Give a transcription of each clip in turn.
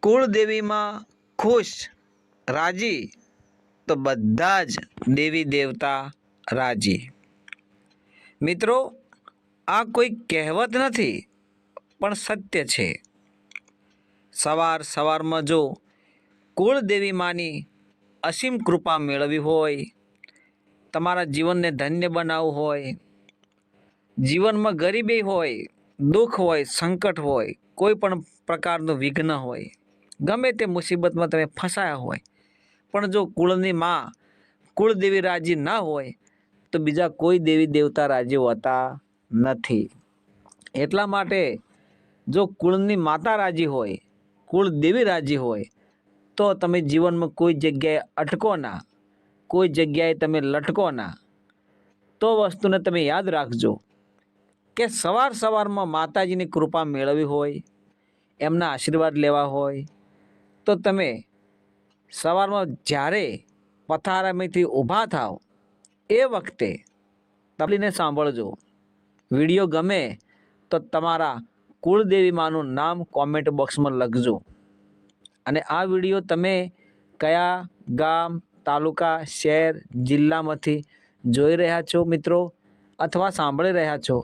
કુળદેવીમાં ખુશ રાજી તો બધા જ દેવી દેવતા રાજી। મિત્રો, આ કોઈ કહેવત નથી પણ સત્ય છે। સવાર સવારમાં જો કુળદેવી માની અસીમ કૃપા મેળવી હોય, તમારા જીવનને ધન્ય બનાવવું હોય, જીવનમાં ગરીબી હોય, દુઃખ હોય, સંકટ હોય, કોઈ પણ પ્રકારનું વિઘ્ન હોય, ગમે તે મુસીબતમાં તમે ફસાયા હોય, પણ જો કુળની માં કુળદેવી રાજી ના હોય તો બીજા કોઈ દેવી દેવતા રાજી હોતા નથી। એટલા માટે જો કુળની માતા રાજી હોય, કુળદેવી રાજી હોય તો તમે જીવનમાં કોઈ જગ્યાએ અટકો ના, કોઈ જગ્યાએ તમે લટકો ના। તો વસ્તુને તમે યાદ રાખજો કે સવાર સવારમાં માતાજીની કૃપા મેળવી હોય, એમના આશીર્વાદ લેવા હોય તો તમે સવારમાં જ્યારે પથારામાંથી ઊભા થાવ એ વખતે તબલીને સાંભળજો। વિડીયો ગમે તો તમારા કુળદેવી માનું નામ કોમેન્ટ બોક્સમાં લખજો। અને આ વિડીયો તમે કયા ગામ, તાલુકા, શહેર, જિલ્લામાંથી જોઈ રહ્યા છો મિત્રો, અથવા સાંભળી રહ્યા છો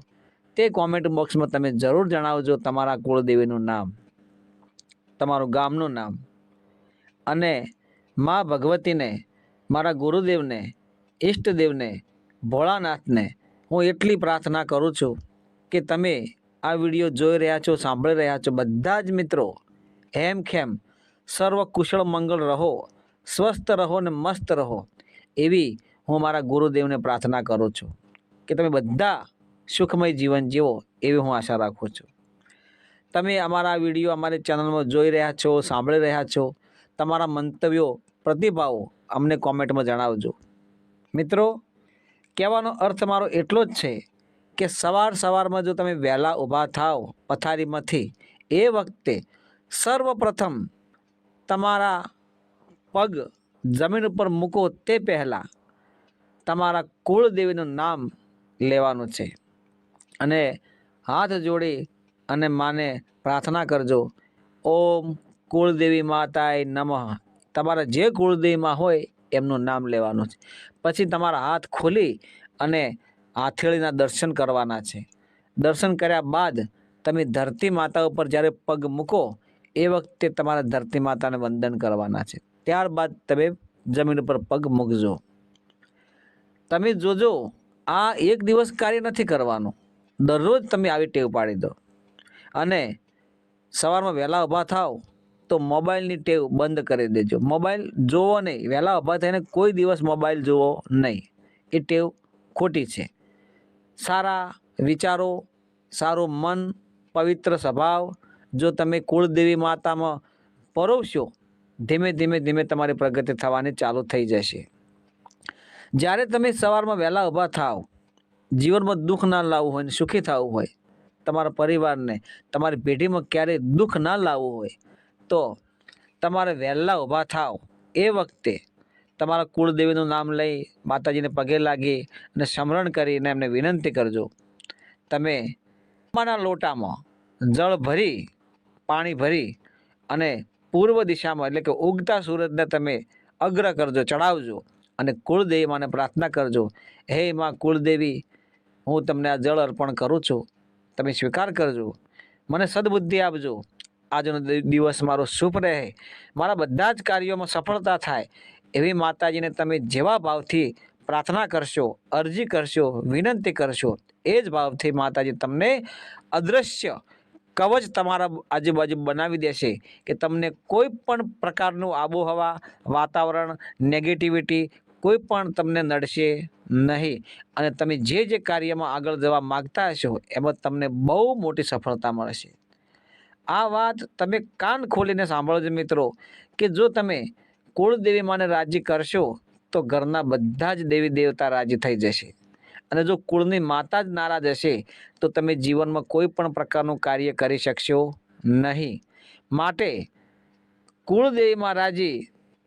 તે કોમેન્ટ બોક્સમાં તમે જરૂર જણાવજો તમારા કુળદેવીનું નામ, તમારું ગામનું નામ। અને મા ભગવતીને, મારા ગુરુદેવને, ઈષ્ટદેવને, ભોળાનાથને હું એટલી પ્રાર્થના કરું છું કે તમે આ વિડીયો જોઈ રહ્યા છો, સાંભળી રહ્યા છો બધા જ મિત્રો હેમખેમ સર્વ કુશળ મંગળ રહો, સ્વસ્થ રહો ને મસ્ત રહો, એવી હું મારા ગુરુદેવને પ્રાર્થના કરું છું કે તમે બધા સુખમય જીવન જીવો, એવી હું આશા રાખું છું। તમે અમારા વિડીયો અમારી ચેનલમાં જોઈ રહ્યા છો, સાંભળી રહ્યા છો, તમારા મંતવ્યો, પ્રતિભાવો અમને કોમેન્ટમાં જણાવજો। મિત્રો, કહેવાનો અર્થ મારો એટલો જ છે કે સવાર સવારમાં જો તમે વહેલા ઊભા થાવ પથારીમાંથી, એ વખતે સર્વપ્રથમ તમારા પગ જમીન ઉપર મૂકો તે પહેલાં તમારા કુળદેવીનું નામ લેવાનું છે અને હાથ જોડી અને માને પ્રાર્થના કરજો, ઓમ કુળદેવી માતાય નમઃ। તમારા જે કુળદેવીમાં હોય એમનું નામ લેવાનું છે। પછી તમારા હાથ ખોલી અને હથેળીના દર્શન કરવાના છે। દર્શન કર્યા બાદ તમે ધરતી માતા ઉપર જ્યારે પગ મૂકો એ વખતે તમારા ધરતી માતાને વંદન કરવાના છે। ત્યારબાદ તમે જમીન ઉપર પગ મૂકજો। તમે જોજો, આ એક દિવસ કાર્ય નથી કરવાનું, દરરોજ તમે આવી ટેવ પાડી દો। અને સવારમાં વહેલા ઊભા થાવ તો મોબાઈલની ટેવ બંધ કરી દેજો। મોબાઈલ જોવો નહીં, વહેલા ઊભા થઈને કોઈ દિવસ મોબાઈલ જોવો નહીં, એ ટેવ ખોટી છે। સારા વિચારો, સારું મન, પવિત્ર સ્વભાવ જો તમે કુળદેવી માતામાં પરોવશો, ધીમે ધીમે ધીમે તમારી પ્રગતિ થવાની ચાલુ થઈ જશે। જ્યારે તમે સવારમાં વહેલા ઊભા થાવ, જીવનમાં દુઃખ ના લાવવું હોય ને સુખી થવું હોય, તમારા પરિવારને, તમારી પેઢીમાં ક્યારેય દુઃખ ના લાવવું હોય તો તમારે વહેલા ઊભા થાવ એ વખતે તમારા કુળદેવીનું નામ લઈ માતાજીને પગે લાગી અને સ્મરણ કરીને એમને વિનંતી કરજો, તમે તાંબાના લોટામાં જળ ભરી, પાણી ભરી અને પૂર્વ દિશામાં એટલે કે ઉગતા સૂરજને તમે અગ્ર કરજો, ચડાવજો અને કુળદેવી માને પ્રાર્થના કરજો, હે માં કુળદેવી, હું તમને આ જળ અર્પણ કરું છું, તમે સ્વીકાર કરજો, મને સદબુદ્ધિ આપજો, આજનો દિવસ મારો શુભ રહે, મારા બધા જ કાર્યોમાં સફળતા થાય, એવી માતાજીને તમે જેવા ભાવથી પ્રાર્થના કરશો, અરજી કરશો, વિનંતી કરશો, એ જ ભાવથી માતાજી તમને અદૃશ્ય કવચ તમારા આજુબાજુ બનાવી દેશે કે તમને કોઈ પણ પ્રકારનું આબોહવા, વાતાવરણ, નેગેટિવિટી કોઈ પણ તમને નડશે નહીં અને તમે જે જે કાર્યમાં આગળ જવા માગતા હશો એમાં તમને બહુ મોટી સફળતા મળશે। આ વાત તમે કાન ખોલીને સાંભળજો મિત્રો કે જો તમે કુળદેવી માને રાજી કરશો તો ઘરના બધા જ દેવી દેવતા રાજી થઈ જશે। અને જો કુળની માતા જ નારાજ હશે તો તમે જીવનમાં કોઈ પણ પ્રકારનું કાર્ય કરી શકશો નહીં। માટે કુળદેવીમાં રાજી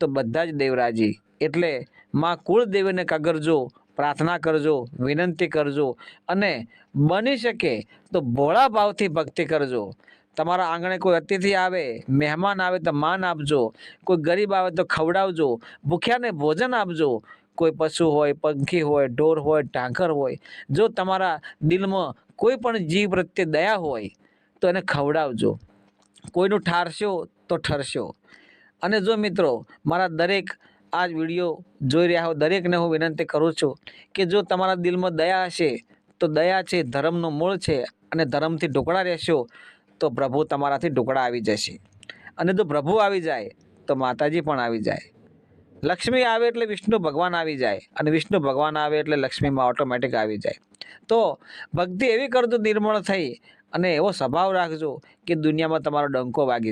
તો બધા જ દેવ રાજી। એટલે માં કુળદેવીને કગરજો, પ્રાર્થના કરજો, વિનંતી કરજો અને બની શકે તો ભોળા ભાવથી ભક્તિ કરજો। તમારા આંગણે કોઈ અતિથિ આવે, મહેમાન આવે તો માન આપજો, કોઈ ગરીબ આવે તો ખવડાવજો, ભૂખ્યાને ભોજન આપજો, કોઈ પશુ હોય, પંખી હોય, ઢોર હોય, ઢાંકર હોય, જો તમારા દિલમાં કોઈ પણ જીવ પ્રત્યે દયા હોય તો એને ખવડાવજો. કોઈનું ઠારશો તો ઠરશો. અને જો મિત્રો મારા દરેક આ જ વિડીયો જોઈ રહ્યા હો દરેકને હું વિનંતી કરું છું કે જો તમારા દિલમાં દયા હશે તો દયા છે ધર્મનું મૂળ છે, અને ધર્મથી ઢોકળા રહેશો તો પ્રભુ તમારાથી ઢોકળા આવી જશે. અને જો પ્રભુ આવી જાય તો માતાજી પણ આવી જાય. લક્ષ્મી આવે એટલે વિષ્ણુ ભગવાન આવી જાય, અને વિષ્ણુ ભગવાન આવે એટલે લક્ષ્મીમાં ઓટોમેટિક આવી જાય. તો ભક્તિ એવી કરજો નિર્મળ થઈ, અને એવો સ્વભાવ રાખજો કે દુનિયામાં તમારો ડંકો વાગી જાય.